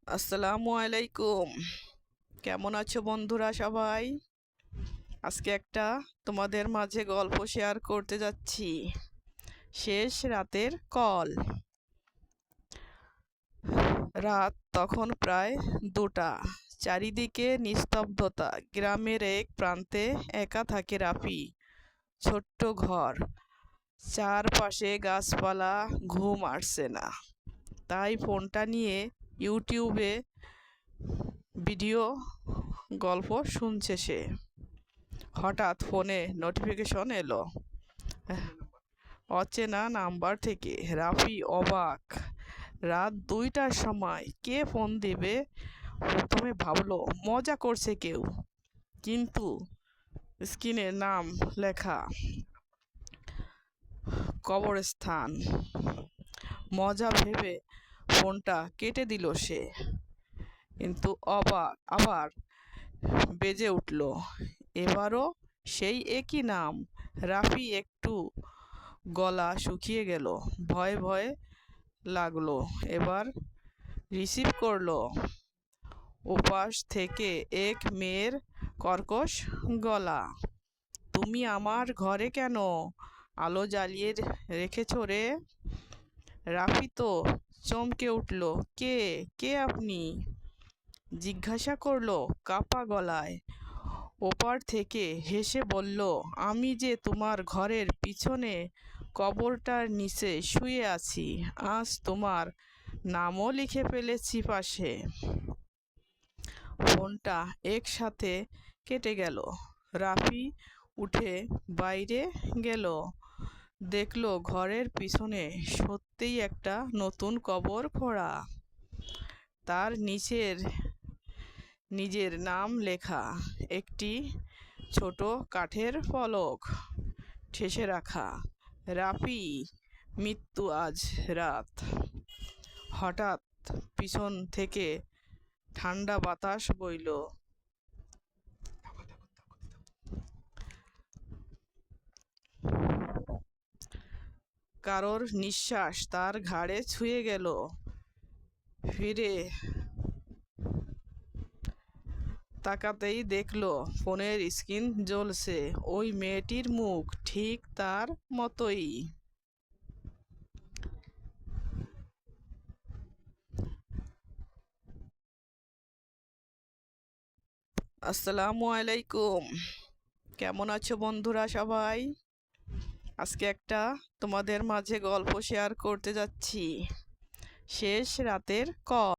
আসসালামু আলাইকুম। কেমন আছো বন্ধুরা সবাই? আজকে একটা তোমাদের মাঝে গল্প শেয়ার করতে যাচ্ছি। শেষ রাতের কল। রাত তখন প্রায় 2টা। চারিদিকে নিস্তব্ধতা। গ্রামের এক প্রান্তে একা থাকে রাফি। ছোট্ট ঘর, চারপাশে গাছপালা, ঘুম আসছে না। তাই ফোনটা নিয়ে ইউটিউবে ভিডিও গল্প শুনছে সে। হঠাৎ ফোনে নোটিফিকেশন এলো অচেনা নাম্বার থেকে। রাফি অবাক। রাত 2টার সময় কে ফোন দেবে? প্রথমে ভাবলো মজা করছে কেউ, কিন্তু স্ক্রিনে নাম লেখা কবরস্থান। মজা ভেবে ফোনটা কেটে দিল সে, কিন্তু আবার বেজে উঠল। এবারও সেই একই নাম। রাফি একটু গলা শুকিয়ে গেল, ভয় ভয় লাগলো। এবার রিসিভ করলো। ওপাশ থেকে এক মেয়ের কর্কশ গলা। তুমি আমার ঘরে কেন? আলো জ্বালিয়ে রেখেছ রে? রাফি তো চমকে উঠল। কে কে আপনি? জিজ্ঞাসা করলো কাপা গলায়। ওপার থেকে হেসে বলল, আমি যে তোমার ঘরের পিছনে কবরটার নিচে শুয়ে আছি। আজ তোমার নামও লিখে ফেলেছি পাশে। ফোনটা একসাথে কেটে গেল। রাফি উঠে বাইরে গেল। দেখলো ঘরের পিছনে সত্যিই একটা নতুন কবর খোঁড়া। তার নিজের নাম লেখা। একটি ছোট কাঠের ফলক ঠেসে রাখা, রাফি, মৃত্যু আজ রাত। হঠাৎ পিছন থেকে ঠান্ডা বাতাস বইল। কারোর নিঃশ্বাস তার ঘাড়ে ছুঁয়ে গেল। ফিরে তাকাতেই দেখলো ফোনের স্ক্রিন জ্বলছে। ওই মেয়েটির মুখ, ঠিক তার মতোই। আসসালামু আলাইকুম। কেমন আছো বন্ধুরা সবাই? আজকে একটা তোমাদের মাঝে গল্প শেয়ার করতে যাচ্ছি। শেষ রাতের কল।